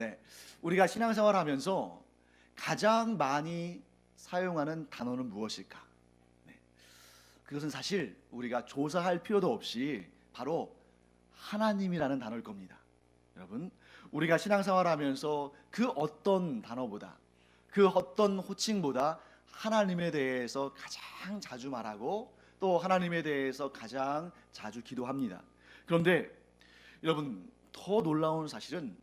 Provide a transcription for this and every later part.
네, 우리가 신앙생활 하면서 가장 많이 사용하는 단어는 무엇일까? 네, 그것은 사실 우리가 조사할 필요도 없이 바로 하나님이라는 단어일 겁니다. 여러분, 우리가 신앙생활 하면서 그 어떤 단어보다, 그 어떤 호칭보다 하나님에 대해서 가장 자주 말하고 또 하나님에 대해서 가장 자주 기도합니다. 그런데 여러분, 더 놀라운 사실은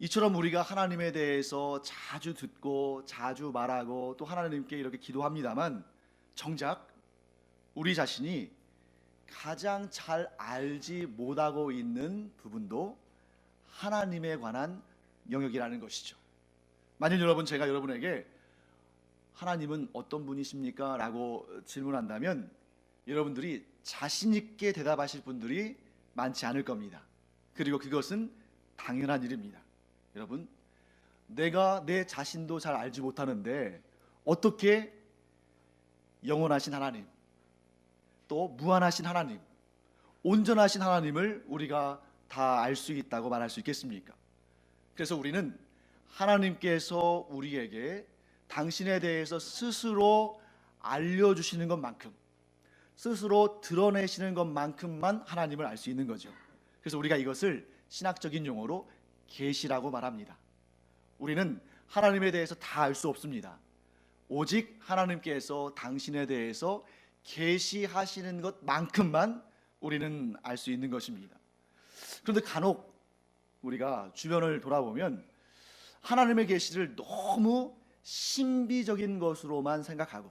이처럼 우리가 하나님에 대해서 자주 듣고 자주 말하고 또 하나님께 이렇게 기도합니다만, 정작 우리 자신이 가장 잘 알지 못하고 있는 부분도 하나님에 관한 영역이라는 것이죠. 만일 여러분, 제가 여러분에게 하나님은 어떤 분이십니까? 라고 질문한다면 여러분들이 자신 있게 대답하실 분들이 많지 않을 겁니다. 그리고 그것은 당연한 일입니다. 여러분, 내가 내 자신도 잘 알지 못하는데 어떻게 영원하신 하나님, 또 무한하신 하나님, 온전하신 하나님을 우리가 다 알 수 있다고 말할 수 있겠습니까? 그래서 우리는 하나님께서 우리에게 당신에 대해서 스스로 알려주시는 것만큼, 스스로 드러내시는 것만큼만 하나님을 알 수 있는 거죠. 그래서 우리가 이것을 신학적인 용어로 계시라고 말합니다. 우리는 하나님에 대해서 다 알 수 없습니다. 오직 하나님께서 당신에 대해서 계시하시는 것만큼만 우리는 알 수 있는 것입니다. 그런데 간혹 우리가 주변을 돌아보면 하나님의 계시를 너무 신비적인 것으로만 생각하고,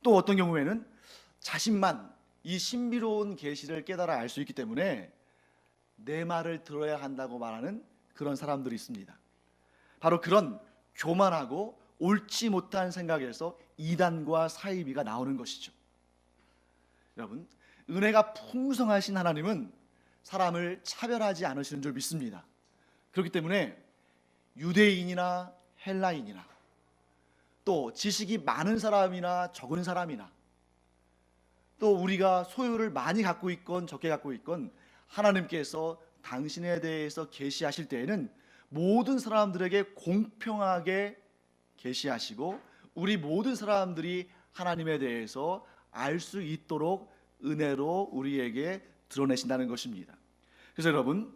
또 어떤 경우에는 자신만 이 신비로운 계시를 깨달아 알 수 있기 때문에 내 말을 들어야 한다고 말하는 그런 사람들이 있습니다. 바로 그런 교만하고 옳지 못한 생각에서 이단과 사이비가 나오는 것이죠. 여러분, 은혜가 풍성하신 하나님은 사람을 차별하지 않으시는 줄 믿습니다. 그렇기 때문에 유대인이나 헬라인이나 또 지식이 많은 사람이나 적은 사람이나 또 우리가 소유를 많이 갖고 있건 적게 갖고 있건 하나님께서 당신에 대해서 계시하실 때에는 모든 사람들에게 공평하게 계시하시고 우리 모든 사람들이 하나님에 대해서 알 수 있도록 은혜로 우리에게 드러내신다는 것입니다. 그래서 여러분,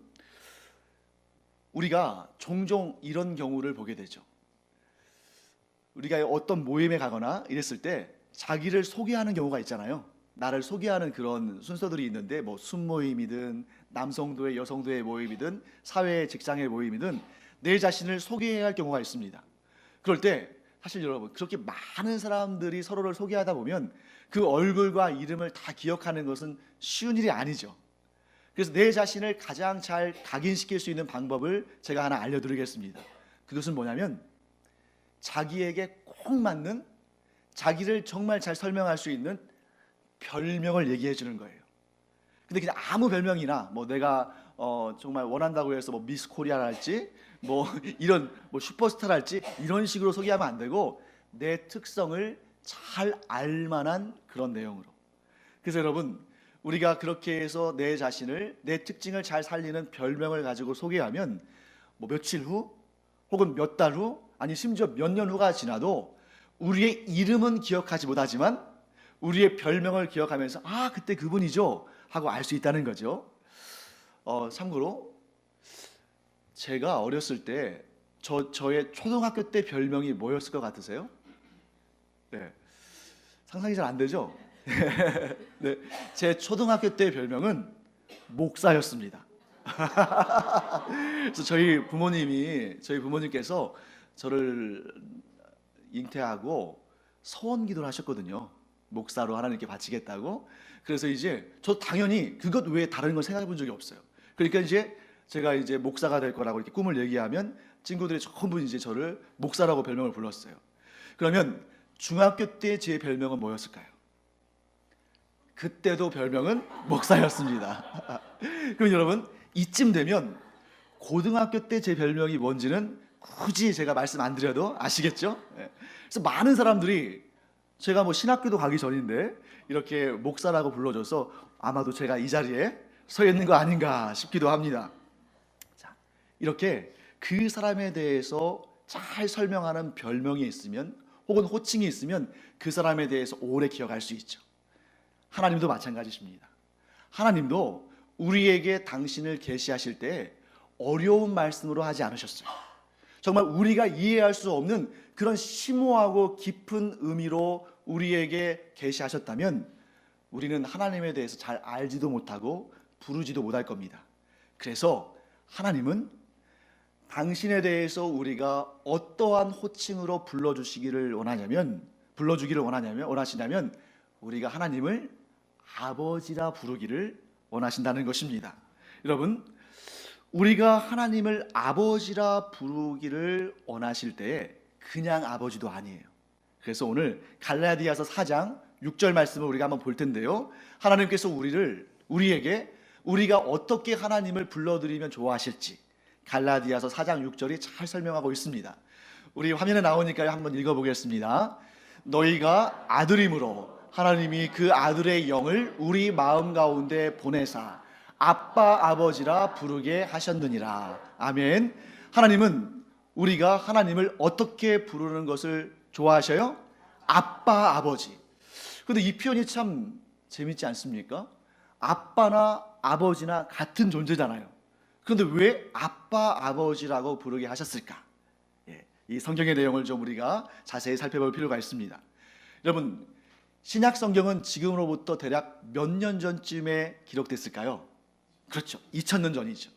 우리가 종종 이런 경우를 보게 되죠. 우리가 어떤 모임에 가거나 이랬을 때 자기를 소개하는 경우가 있잖아요. 나를 소개하는 그런 순서들이 있는데, 뭐 순모임이든 남성도의 여성도의 모임이든 사회 직장의 모임이든 내 자신을 소개해야 할 경우가 있습니다. 그럴 때 사실 여러분, 그렇게 많은 사람들이 서로를 소개하다 보면 그 얼굴과 이름을 다 기억하는 것은 쉬운 일이 아니죠. 그래서 내 자신을 가장 잘 각인시킬 수 있는 방법을 제가 하나 알려드리겠습니다. 그것은 뭐냐면, 자기에게 꼭 맞는, 자기를 정말 잘 설명할 수 있는 별명을 얘기해 주는 거예요. 근데 그냥 아무 별명이나, 뭐 내가 정말 원한다고 해서 뭐 미스 코리아랄지 뭐 이런 뭐 슈퍼스타랄지 이런 식으로 소개하면 안 되고, 내 특성을 잘 알만한 그런 내용으로. 그래서 여러분, 우리가 그렇게 해서 내 자신을, 내 특징을 잘 살리는 별명을 가지고 소개하면 뭐 며칠 후 혹은 몇 달 후, 아니 심지어 몇 년 후가 지나도 우리의 이름은 기억하지 못하지만 우리의 별명을 기억하면서 아, 그때 그분이죠 하고 알 수 있다는 거죠. 참고로 제가 어렸을 때 저의 초등학교 때 별명이 뭐였을 것 같으세요? 네, 상상이 잘 안 되죠? 네, 제 초등학교 때 별명은 목사였습니다. 그래서 저희 부모님께서 저를 잉태하고 서원 기도를 하셨거든요. 목사로 하나님께 바치겠다고. 그래서 이제 저 당연히 그것 외에 다른 걸 생각해 본 적이 없어요. 그러니까 이제 제가 이제 목사가 될 거라고 이렇게 꿈을 얘기하면 친구들이 전부 이제 저를 목사라고 별명을 불렀어요. 그러면 중학교 때 제 별명은 뭐였을까요? 그때도 별명은 목사였습니다. 그럼 여러분, 이쯤 되면 고등학교 때 제 별명이 뭔지는 굳이 제가 말씀 안 드려도 아시겠죠? 그래서 많은 사람들이 제가 뭐 신학교도 가기 전인데 이렇게 목사라고 불러줘서 아마도 제가 이 자리에 서 있는 거 아닌가 싶기도 합니다. 자, 이렇게 그 사람에 대해서 잘 설명하는 별명이 있으면 혹은 호칭이 있으면 그 사람에 대해서 오래 기억할 수 있죠. 하나님도 마찬가지십니다. 하나님도 우리에게 당신을 계시하실 때 어려운 말씀으로 하지 않으셨어요. 정말 우리가 이해할 수 없는 그런 심오하고 깊은 의미로 우리에게 계시하셨다면 우리는 하나님에 대해서 잘 알지도 못하고 부르지도 못할 겁니다. 그래서 하나님은 당신에 대해서 우리가 어떠한 호칭으로 불러주기를 원하시냐면 우리가 하나님을 아버지라 부르기를 원하신다는 것입니다. 여러분, 우리가 하나님을 아버지라 부르기를 원하실 때 그냥 아버지도 아니에요. 그래서 오늘 갈라디아서 4장 6절 말씀을 우리가 한번 볼 텐데요. 하나님께서 우리에게 우리가 어떻게 하나님을 불러드리면 좋아하실지 갈라디아서 4장 6절이 잘 설명하고 있습니다. 우리 화면에 나오니까요. 한번 읽어보겠습니다. 너희가 아들임으로 하나님이 그 아들의 영을 우리 마음 가운데 보내사 아빠 아버지라 부르게 하셨느니라. 아멘. 하나님은 우리가 하나님을 어떻게 부르는 것을 좋아하셔요? 아빠 아버지. 그런데 이 표현이 참 재밌지 않습니까? 아빠나 아버지나 같은 존재잖아요. 그런데 왜 아빠 아버지라고 부르게 하셨을까? 이 성경의 내용을 좀 우리가 자세히 살펴볼 필요가 있습니다. 여러분, 신약 성경은 지금으로부터 대략 몇 년 전쯤에 기록됐을까요? 그렇죠. 2000년 전이죠.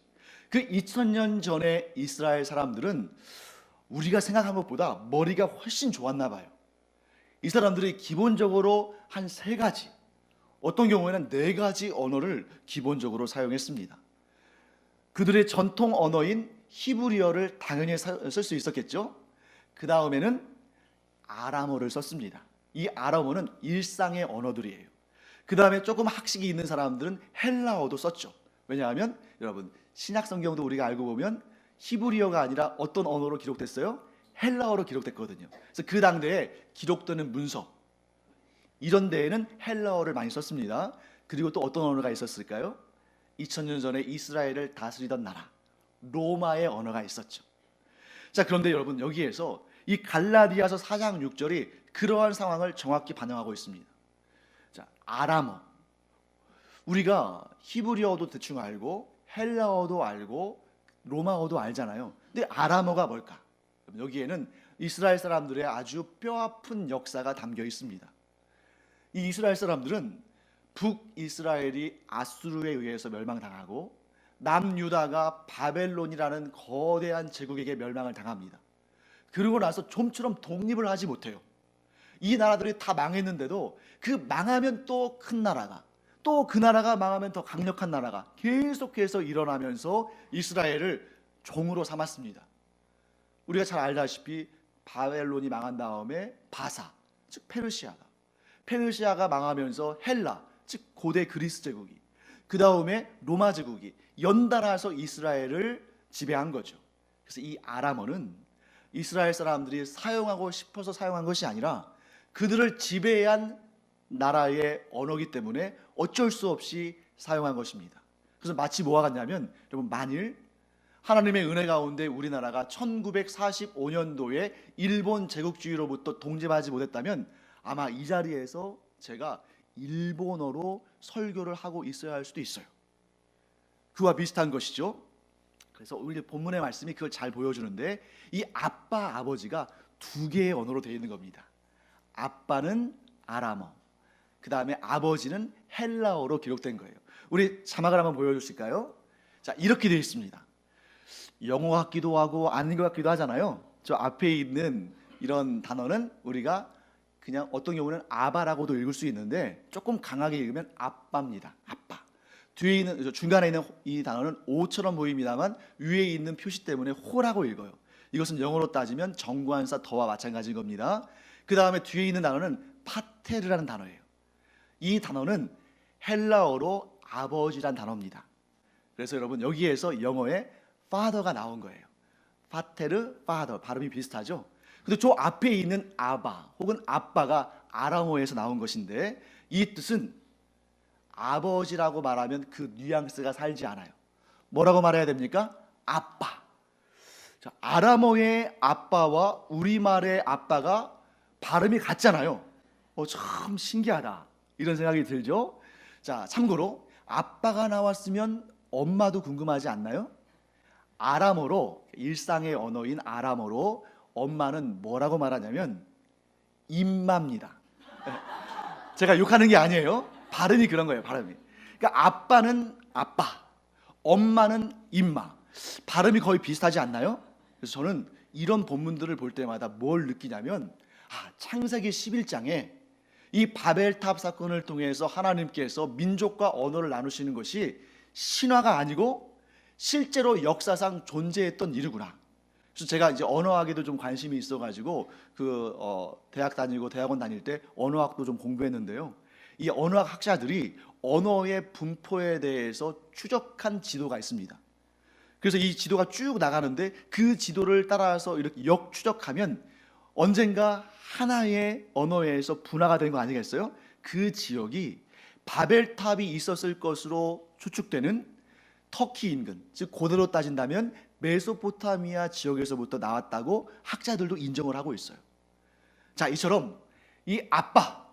그 2000년 전에 이스라엘 사람들은 우리가 생각한 것보다 머리가 훨씬 좋았나 봐요. 이 사람들이 기본적으로 한 3가지, 어떤 경우에는 4가지 언어를 기본적으로 사용했습니다. 그들의 전통 언어인 히브리어를 당연히 쓸 수 있었겠죠. 그 다음에는 아람어를 썼습니다. 이 아람어는 일상의 언어들이에요. 그 다음에 조금 학식이 있는 사람들은 헬라어도 썼죠. 왜냐하면 여러분, 신약 성경도 우리가 알고 보면 히브리어가 아니라 어떤 언어로 기록됐어요? 헬라어로 기록됐거든요. 그래서 그 당대에 기록되는 문서, 이런 데에는 헬라어를 많이 썼습니다. 그리고 또 어떤 언어가 있었을까요? 2000년 전에 이스라엘을 다스리던 나라 로마의 언어가 있었죠. 자, 그런데 여러분, 여기에서 이 갈라디아서 4장 6절이 그러한 상황을 정확히 반영하고 있습니다. 자, 아람어, 우리가 히브리어도 대충 알고 헬라어도 알고 로마어도 알잖아요. 근데 아람어가 뭘까? 여기에는 이스라엘 사람들의 아주 뼈아픈 역사가 담겨 있습니다. 이 이스라엘 사람들은 북이스라엘이 아수르에 의해서 멸망당하고 남유다가 바벨론이라는 거대한 제국에게 멸망을 당합니다. 그러고 나서 좀처럼 독립을 하지 못해요. 이 나라들이 다 망했는데도 그 망하면 또 큰 나라가, 또 그 나라가 망하면 더 강력한 나라가 계속해서 일어나면서 이스라엘을 종으로 삼았습니다. 우리가 잘 알다시피 바벨론이 망한 다음에 바사, 즉 페르시아가 망하면서 헬라, 즉 고대 그리스 제국이, 그 다음에 로마 제국이 연달아서 이스라엘을 지배한 거죠. 그래서 이 아람어는 이스라엘 사람들이 사용하고 싶어서 사용한 것이 아니라 그들을 지배한 나라의 언어이기 때문에 어쩔 수 없이 사용한 것입니다. 그래서 마치 뭐와 같냐면, 여러분, 만일 하나님의 은혜 가운데 우리나라가 1945년도에 일본 제국주의로부터 독립하지 못했다면 아마 이 자리에서 제가 일본어로 설교를 하고 있어야 할 수도 있어요. 그와 비슷한 것이죠. 그래서 우리 본문의 말씀이 그걸 잘 보여주는데, 이 아빠 아버지가 2개의 언어로 되어 있는 겁니다. 아빠는 아람어, 그 다음에 아버지는 헬라어로 기록된 거예요. 우리 자막을 한번 보여주실까요? 자, 이렇게 되어 있습니다. 영어 같기도 하고 아닌 것 같기도 하잖아요. 저 앞에 있는 이런 단어는 우리가 그냥 어떤 경우는 아바라고도 읽을 수 있는데 조금 강하게 읽으면 아빠입니다. 아빠. 뒤에 있는, 중간에 있는 이 단어는 오처럼 보입니다만 위에 있는 표시 때문에 호라고 읽어요. 이것은 영어로 따지면 정관사 더와 마찬가지인 겁니다. 그 다음에 뒤에 있는 단어는 파테르라는 단어예요. 이 단어는 헬라어로 아버지란 단어입니다. 그래서 여러분, 여기에서 영어에 father가 나온 거예요. 파테르, father, 발음이 비슷하죠. 근데 저 앞에 있는 아바 혹은 아빠가 아람어에서 나온 것인데, 이 뜻은 아버지라고 말하면 그 뉘앙스가 살지 않아요. 뭐라고 말해야 됩니까? 아빠. 자, 아람어의 아빠와 우리말의 아빠가 발음이 같잖아요. 참 신기하다, 이런 생각이 들죠. 자, 참고로 아빠가 나왔으면 엄마도 궁금하지 않나요? 아람어로, 일상의 언어인 아람어로 엄마는 뭐라고 말하냐면 임마입니다. 제가 욕하는 게 아니에요. 발음이 그런 거예요, 발음이. 그러니까 아빠는 아빠, 엄마는 임마. 발음이 거의 비슷하지 않나요? 그래서 저는 이런 본문들을 볼 때마다 뭘 느끼냐면, 창세기 11장에 이 바벨탑 사건을 통해서 하나님께서 민족과 언어를 나누시는 것이 신화가 아니고 실제로 역사상 존재했던 일이구나. 그래서 제가 이제 언어학에도 좀 관심이 있어가지고 대학 다니고 대학원 다닐 때 언어학도 좀 공부했는데요. 이 언어학 학자들이 언어의 분포에 대해서 추적한 지도가 있습니다. 그래서 이 지도가 쭉 나가는데 그 지도를 따라서 이렇게 역추적하면 언젠가 하나의 언어에서 분화가 된 거 아니겠어요? 그 지역이 바벨탑이 있었을 것으로 추측되는 터키 인근, 즉 고대로 따진다면 메소포타미아 지역에서부터 나왔다고 학자들도 인정을 하고 있어요. 자, 이처럼 이 아빠,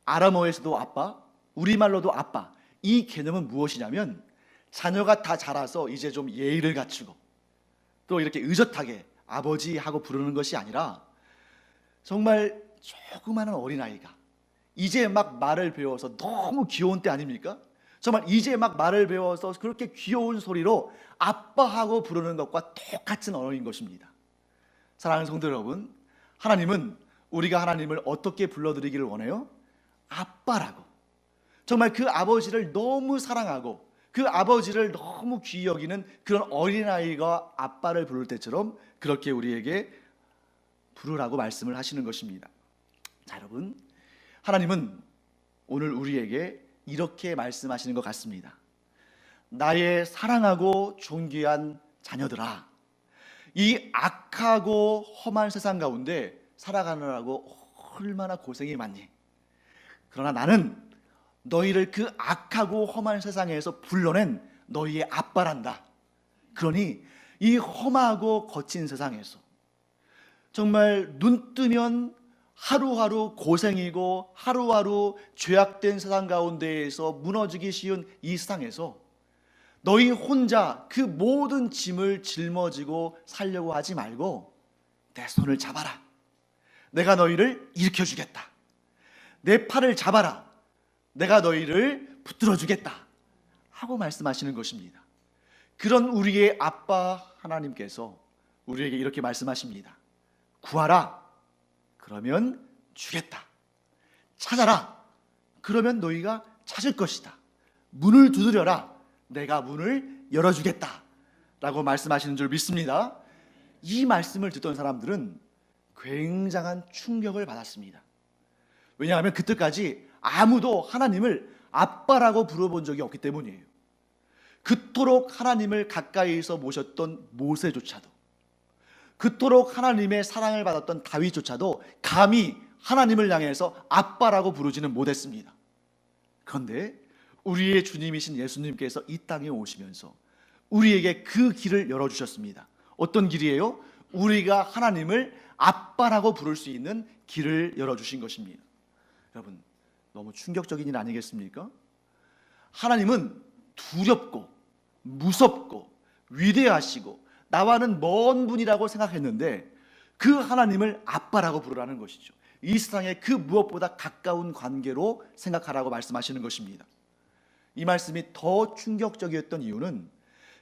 아람어에서도 아빠, 우리말로도 아빠, 이 개념은 무엇이냐면 자녀가 다 자라서 이제 좀 예의를 갖추고 또 이렇게 의젓하게 아버지 하고 부르는 것이 아니라 정말 조그마한 어린아이가 이제 막 말을 배워서 너무 귀여운 때 아닙니까? 정말 이제 막 말을 배워서 그렇게 귀여운 소리로 아빠하고 부르는 것과 똑같은 언어인 것입니다. 사랑하는 성도 여러분, 하나님은 우리가 하나님을 어떻게 불러드리기를 원해요? 아빠라고. 정말 그 아버지를 너무 사랑하고 그 아버지를 너무 귀히 여기는 그런 어린아이가 아빠를 부를 때처럼 그렇게 우리에게 부르라고 말씀을 하시는 것입니다. 자, 여러분, 하나님은 오늘 우리에게 이렇게 말씀하시는 것 같습니다. 나의 사랑하고 존귀한 자녀들아, 이 악하고 험한 세상 가운데 살아가느라고 얼마나 고생이 많니? 그러나 나는 너희를 그 악하고 험한 세상에서 불러낸 너희의 아빠란다. 그러니 이 험하고 거친 세상에서 정말 눈 뜨면 하루하루 고생이고 하루하루 죄악된 세상 가운데에서 무너지기 쉬운 이 세상에서 너희 혼자 그 모든 짐을 짊어지고 살려고 하지 말고 내 손을 잡아라. 내가 너희를 일으켜주겠다. 내 팔을 잡아라. 내가 너희를 붙들어 주겠다 하고 말씀하시는 것입니다. 그런 우리의 아빠 하나님께서 우리에게 이렇게 말씀하십니다. 구하라. 그러면 주겠다. 찾아라. 그러면 너희가 찾을 것이다. 문을 두드려라. 내가 문을 열어주겠다 라고 말씀하시는 줄 믿습니다. 이 말씀을 듣던 사람들은 굉장한 충격을 받았습니다. 왜냐하면 그때까지 아무도 하나님을 아빠라고 부르본 적이 없기 때문이에요. 그토록 하나님을 가까이서 모셨던 모세조차도, 그토록 하나님의 사랑을 받았던 다윗조차도 감히 하나님을 향해서 아빠라고 부르지는 못했습니다. 그런데 우리의 주님이신 예수님께서 이 땅에 오시면서 우리에게 그 길을 열어주셨습니다. 어떤 길이에요? 우리가 하나님을 아빠라고 부를 수 있는 길을 열어주신 것입니다. 여러분, 너무 충격적인 일 아니겠습니까? 하나님은 두렵고 무섭고 위대하시고 나와는 먼 분이라고 생각했는데 그 하나님을 아빠라고 부르라는 것이죠. 이 세상의 그 무엇보다 가까운 관계로 생각하라고 말씀하시는 것입니다. 이 말씀이 더 충격적이었던 이유는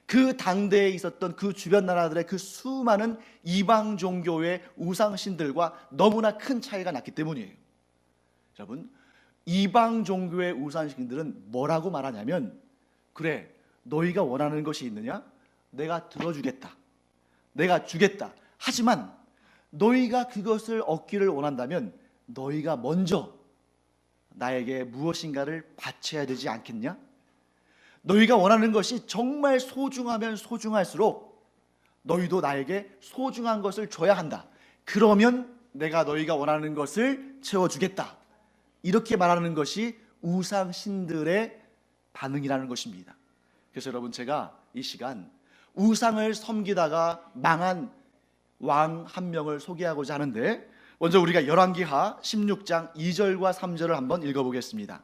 그 당대에 있었던 그 주변 나라들의 그 수많은 이방 종교의 우상신들과 너무나 큰 차이가 났기 때문이에요. 여러분, 이방 종교의 우상신들은 뭐라고 말하냐면, 그래, 너희가 원하는 것이 있느냐? 내가 들어주겠다. 내가 주겠다. 하지만 너희가 그것을 얻기를 원한다면 너희가 먼저 나에게 무엇인가를 바쳐야 되지 않겠냐? 너희가 원하는 것이 정말 소중하면 소중할수록 너희도 나에게 소중한 것을 줘야 한다. 그러면 내가 너희가 원하는 것을 채워주겠다. 이렇게 말하는 것이 우상신들의 반응이라는 것입니다. 그래서 여러분, 제가 이 시간 우상을 섬기다가 망한 왕 한 명을 소개하고자 하는데, 먼저 우리가 열왕기하 16장 2절과 3절을 한번 읽어보겠습니다.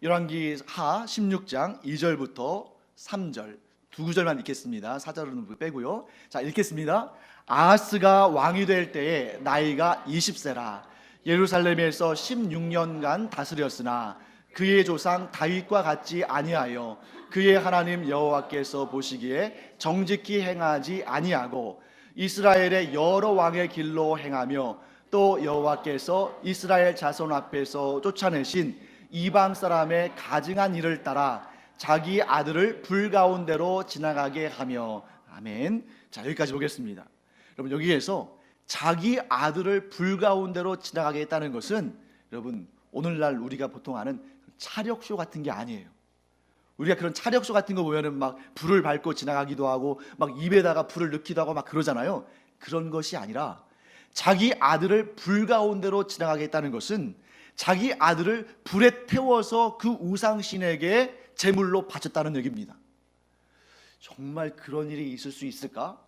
열왕기하 16장 2절부터 3절 두 구절만 읽겠습니다. 4절은 빼고요. 자, 읽겠습니다. 아하스가 왕이 될 때에 나이가 20세라 예루살렘에서 16년간 다스렸으나 그의 조상 다윗과 같지 아니하여 그의 하나님 여호와께서 보시기에 정직히 행하지 아니하고 이스라엘의 여러 왕의 길로 행하며 또 여호와께서 이스라엘 자손 앞에서 쫓아내신 이방 사람의 가증한 일을 따라 자기 아들을 불 가운데로 지나가게 하며. 아멘. 자, 여기까지 보겠습니다. 여러분, 여기에서 자기 아들을 불 가운데로 지나가게 했다는 것은, 여러분, 오늘날 우리가 보통 하는 차력쇼 같은 게 아니에요. 우리가 그런 차력쇼 같은 거 보면은 막 불을 밟고 지나가기도 하고 막 입에다가 불을 넣기도 하고 막 그러잖아요. 그런 것이 아니라 자기 아들을 불 가운데로 지나가게 했다는 것은 자기 아들을 불에 태워서 그 우상신에게 제물로 바쳤다는 얘기입니다. 정말 그런 일이 있을 수 있을까?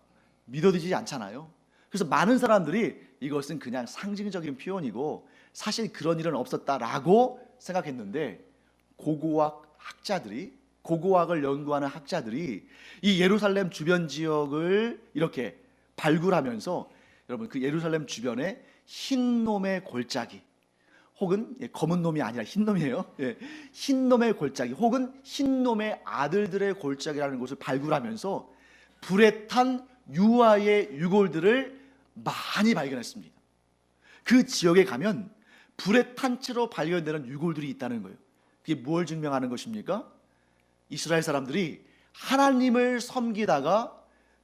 믿어지지 않잖아요. 그래서 많은 사람들이 이것은 그냥 상징적인 표현이고 사실 그런 일은 없었다라고 생각했는데, 고고학을 연구하는 학자들이 이 예루살렘 주변 지역을 이렇게 발굴하면서, 여러분, 그 예루살렘 주변에 흰 놈의 골짜기, 혹은 검은 놈이 아니라 흰 놈이에요. 흰 놈의 골짜기 혹은 흰 놈의 아들들의 골짜기라는 것을 발굴하면서 불에 탄 유아의 유골들을 많이 발견했습니다. 그 지역에 가면 불에 탄 채로 발견되는 유골들이 있다는 거예요. 그게 뭘 증명하는 것입니까? 이스라엘 사람들이 하나님을 섬기다가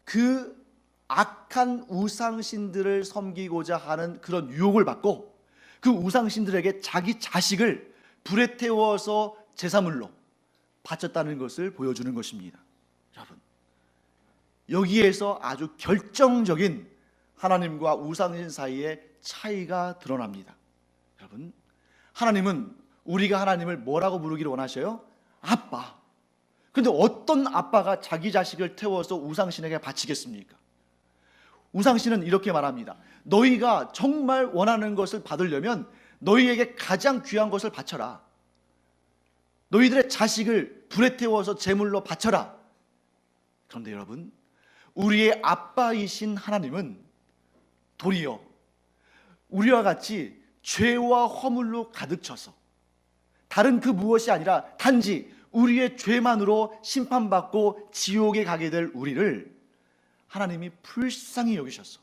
그 악한 우상신들을 섬기고자 하는 그런 유혹을 받고 그 우상신들에게 자기 자식을 불에 태워서 제사물로 바쳤다는 것을 보여주는 것입니다. 여러분, 여기에서 아주 결정적인 하나님과 우상신 사이의 차이가 드러납니다. 여러분, 하나님은 우리가 하나님을 뭐라고 부르기를 원하셔요? 아빠. 근데 어떤 아빠가 자기 자식을 태워서 우상신에게 바치겠습니까? 우상신은 이렇게 말합니다. 너희가 정말 원하는 것을 받으려면 너희에게 가장 귀한 것을 바쳐라. 너희들의 자식을 불에 태워서 제물로 바쳐라. 그런데 여러분, 우리의 아빠이신 하나님은 도리어 우리와 같이 죄와 허물로 가득 차서 다른 그 무엇이 아니라 단지 우리의 죄만으로 심판받고 지옥에 가게 될 우리를 하나님이 불쌍히 여기셔서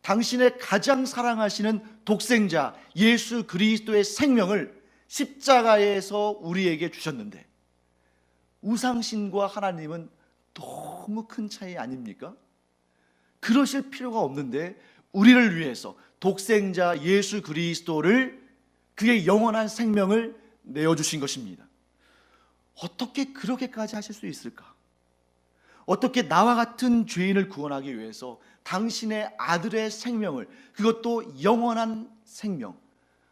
당신의 가장 사랑하시는 독생자 예수 그리스도의 생명을 십자가에서 우리에게 주셨는데, 우상신과 하나님은 너무 큰 차이 아닙니까? 그러실 필요가 없는데 우리를 위해서 독생자 예수 그리스도를, 그의 영원한 생명을 내어주신 것입니다. 어떻게 그렇게까지 하실 수 있을까? 어떻게 나와 같은 죄인을 구원하기 위해서 당신의 아들의 생명을, 그것도 영원한 생명,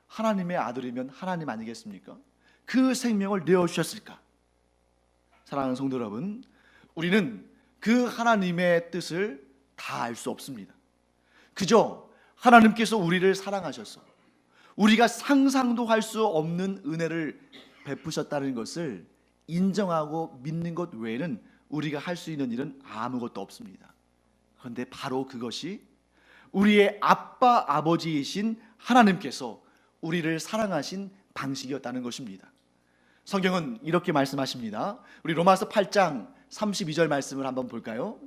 하나님의 아들이면 하나님 아니겠습니까? 그 생명을 내어주셨을까? 사랑하는 성도 여러분, 우리는 그 하나님의 뜻을 다 알 수 없습니다. 그저 하나님께서 우리를 사랑하셔서 우리가 상상도 할 수 없는 은혜를 베푸셨다는 것을 인정하고 믿는 것 외에는 우리가 할 수 있는 일은 아무것도 없습니다. 그런데 바로 그것이 우리의 아빠 아버지이신 하나님께서 우리를 사랑하신 방식이었다는 것입니다. 성경은 이렇게 말씀하십니다. 우리 로마서 8장 32절 말씀을 한번 볼까요?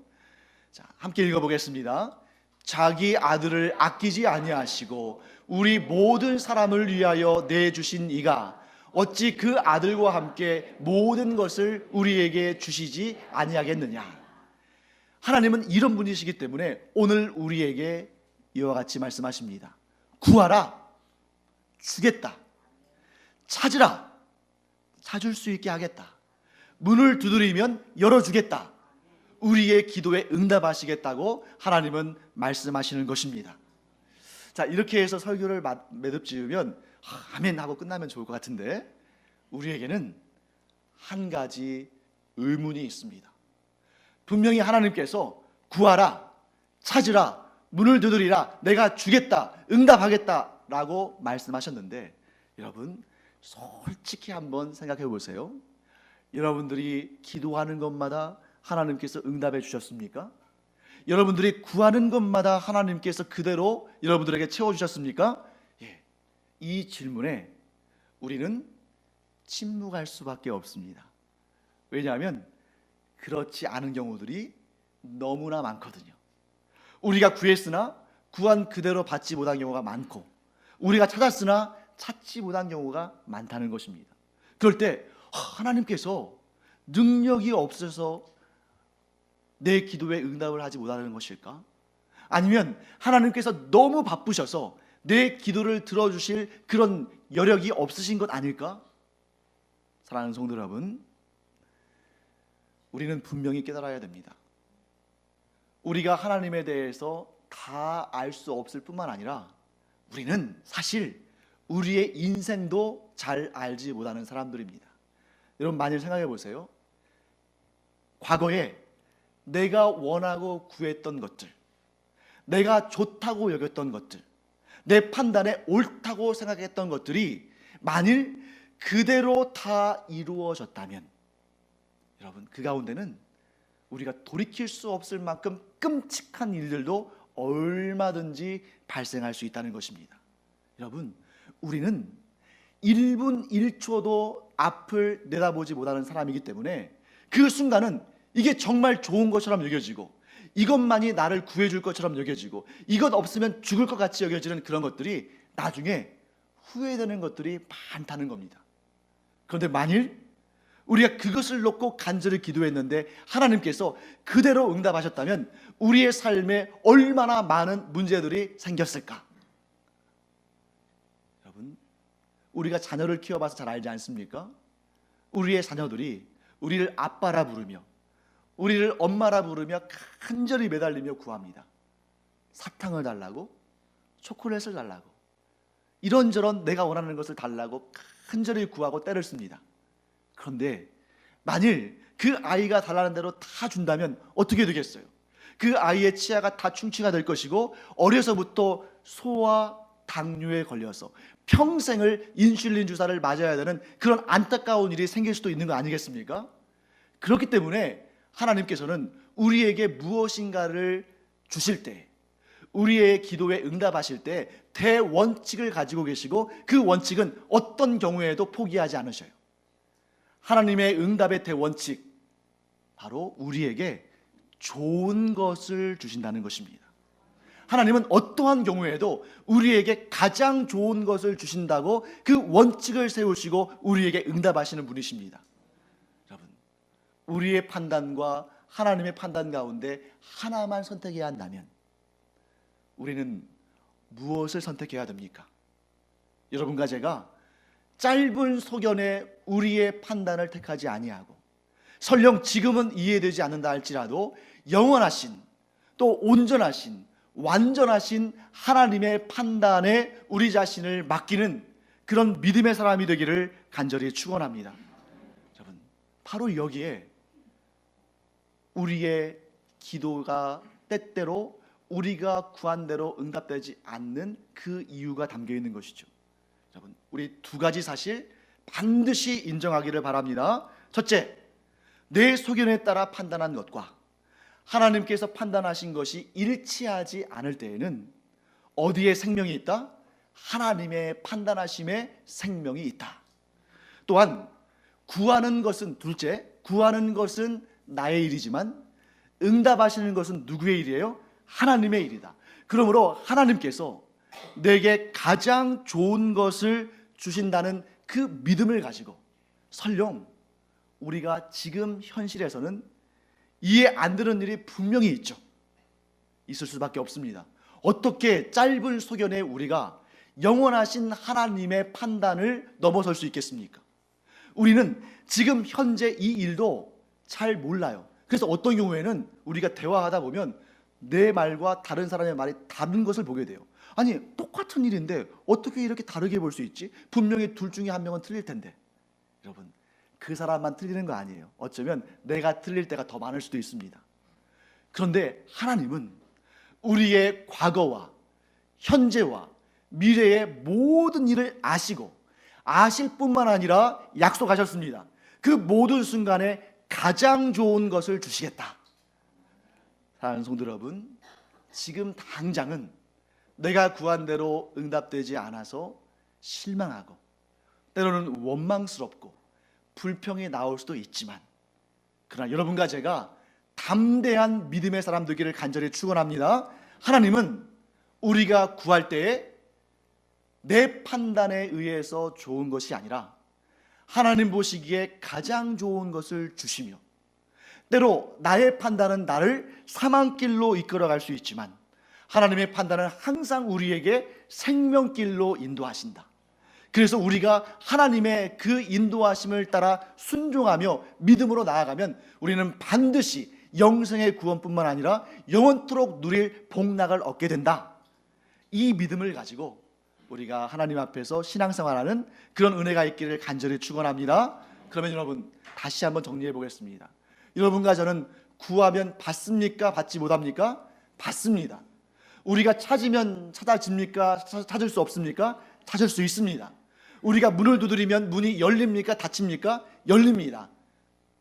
자, 함께 읽어보겠습니다. 자기 아들을 아끼지 아니하시고 우리 모든 사람을 위하여 내주신 이가 어찌 그 아들과 함께 모든 것을 우리에게 주시지 아니하겠느냐. 하나님은 이런 분이시기 때문에 오늘 우리에게 이와 같이 말씀하십니다. 구하라, 주겠다. 찾으라, 찾을 수 있게 하겠다. 문을 두드리면 열어주겠다. 우리의 기도에 응답하시겠다고 하나님은 말씀하시는 것입니다. 자, 이렇게 해서 설교를 매듭 지으면 아멘 하고 끝나면 좋을 것 같은데, 우리에게는 한 가지 의문이 있습니다. 분명히 하나님께서 구하라, 찾으라, 문을 두드리라, 내가 주겠다, 응답하겠다 라고 말씀하셨는데, 여러분 솔직히 한번 생각해 보세요. 여러분들이 기도하는 것마다 하나님께서 응답해 주셨습니까? 여러분들이 구하는 것마다 하나님께서 그대로 여러분들에게 채워주셨습니까? 예. 이 질문에 우리는 침묵할 수밖에 없습니다. 왜냐하면 그렇지 않은 경우들이 너무나 많거든요. 우리가 구했으나 구한 그대로 받지 못한 경우가 많고, 우리가 찾았으나 찾지 못한 경우가 많다는 것입니다. 그럴 때 하나님께서 능력이 없어서 내 기도에 응답을 하지 못하는 것일까? 아니면 하나님께서 너무 바쁘셔서 내 기도를 들어주실 그런 여력이 없으신 것 아닐까? 사랑하는 성도 여러분, 우리는 분명히 깨달아야 됩니다. 우리가 하나님에 대해서 다 알 수 없을 뿐만 아니라 우리는 사실 우리의 인생도 잘 알지 못하는 사람들입니다. 여러분 만일 생각해 보세요. 과거에 내가 원하고 구했던 것들, 내가 좋다고 여겼던 것들, 내 판단에 옳다고 생각했던 것들이 만일 그대로 다 이루어졌다면, 여러분 그 가운데는 우리가 돌이킬 수 없을 만큼 끔찍한 일들도 얼마든지 발생할 수 있다는 것입니다. 여러분 우리는 1분 1초도 앞을 내다보지 못하는 사람이기 때문에 그 순간은 이게 정말 좋은 것처럼 여겨지고, 이것만이 나를 구해줄 것처럼 여겨지고, 이것 없으면 죽을 것 같이 여겨지는 그런 것들이 나중에 후회되는 것들이 많다는 겁니다. 그런데 만일 우리가 그것을 놓고 간절히 기도했는데 하나님께서 그대로 응답하셨다면 우리의 삶에 얼마나 많은 문제들이 생겼을까? 여러분 우리가 자녀를 키워봐서 잘 알지 않습니까? 우리의 자녀들이 우리를 아빠라 부르며 우리를 엄마라 부르며 간절히 매달리며 구합니다. 사탕을 달라고, 초콜릿을 달라고, 이런저런 내가 원하는 것을 달라고 간절히 구하고 떼를 씁니다. 그런데 만일 그 아이가 달라는 대로 다 준다면 어떻게 되겠어요? 그 아이의 치아가 다 충치가 될 것이고, 어려서부터 소화 당뇨에 걸려서 평생을 인슐린 주사를 맞아야 되는 그런 안타까운 일이 생길 수도 있는 거 아니겠습니까? 그렇기 때문에 하나님께서는 우리에게 무엇인가를 주실 때, 우리의 기도에 응답하실 때 대원칙을 가지고 계시고, 그 원칙은 어떤 경우에도 포기하지 않으셔요. 하나님의 응답의 대원칙, 바로 우리에게 좋은 것을 주신다는 것입니다. 하나님은 어떠한 경우에도 우리에게 가장 좋은 것을 주신다고 그 원칙을 세우시고 우리에게 응답하시는 분이십니다. 여러분, 우리의 판단과 하나님의 판단 가운데 하나만 선택해야 한다면 우리는 무엇을 선택해야 됩니까? 여러분과 제가 짧은 소견에 우리의 판단을 택하지 아니하고, 설령 지금은 이해되지 않는다 할지라도 영원하신, 또 온전하신, 완전하신 하나님의 판단에 우리 자신을 맡기는 그런 믿음의 사람이 되기를 간절히 축원합니다. 여러분, 바로 여기에 우리의 기도가 때때로 우리가 구한 대로 응답되지 않는 그 이유가 담겨 있는 것이죠. 여러분, 우리 두 가지 사실 반드시 인정하기를 바랍니다. 첫째, 내 소견에 따라 판단한 것과 하나님께서 판단하신 것이 일치하지 않을 때에는 어디에 생명이 있다? 하나님의 판단하심에 생명이 있다. 또한 구하는 것은, 둘째, 구하는 것은 나의 일이지만 응답하시는 것은 누구의 일이에요? 하나님의 일이다. 그러므로 하나님께서 내게 가장 좋은 것을 주신다는 그 믿음을 가지고, 설령 우리가 지금 현실에서는 이해 안 되는 일이 분명히 있을 수밖에 없습니다. 어떻게 짧은 소견에 우리가 영원하신 하나님의 판단을 넘어설 수 있겠습니까? 우리는 지금 현재 이 일도 잘 몰라요. 그래서 어떤 경우에는 우리가 대화하다 보면 내 말과 다른 사람의 말이 다른 것을 보게 돼요. 아니, 똑같은 일인데 어떻게 이렇게 다르게 볼 수 있지? 분명히 둘 중에 한 명은 틀릴 텐데. 여러분, 그 사람만 틀리는 거 아니에요. 어쩌면 내가 틀릴 때가 더 많을 수도 있습니다. 그런데 하나님은 우리의 과거와 현재와 미래의 모든 일을 아시고 아실 뿐만 아니라 약속하셨습니다. 그 모든 순간에 가장 좋은 것을 주시겠다. 사랑하는 성도 여러분, 지금 당장은 내가 구한 대로 응답되지 않아서 실망하고 때로는 원망스럽고 불평이 나올 수도 있지만, 그러나 여러분과 제가 담대한 믿음의 사람 되기를 간절히 축원합니다. 하나님은 우리가 구할 때에 내 판단에 의해서 좋은 것이 아니라 하나님 보시기에 가장 좋은 것을 주시며, 때로 나의 판단은 나를 사망길로 이끌어갈 수 있지만 하나님의 판단은 항상 우리에게 생명길로 인도하신다. 그래서 우리가 하나님의 그 인도하심을 따라 순종하며 믿음으로 나아가면 우리는 반드시 영생의 구원뿐만 아니라 영원토록 누릴 복락을 얻게 된다. 이 믿음을 가지고 우리가 하나님 앞에서 신앙생활하는 그런 은혜가 있기를 간절히 축원합니다. 그러면 여러분, 다시 한번 정리해 보겠습니다. 여러분과 저는 구하면 받습니까? 받지 못합니까? 받습니다. 우리가 찾으면 찾아집니까? 찾을 수 없습니까? 찾을 수 있습니다. 우리가 문을 두드리면 문이 열립니까? 닫힙니까? 열립니다.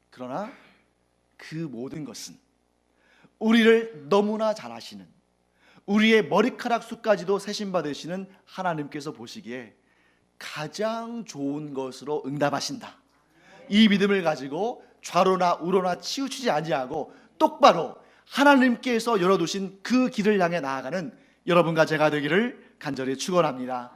그러나 그 모든 것은 우리를 너무나 잘 아시는, 우리의 머리카락 숱까지도 세심받으시는 하나님께서 보시기에 가장 좋은 것으로 응답하신다. 이 믿음을 가지고 좌로나 우로나 치우치지 아니하고 똑바로 하나님께서 열어두신 그 길을 향해 나아가는 여러분과 제가 되기를 간절히 축원합니다.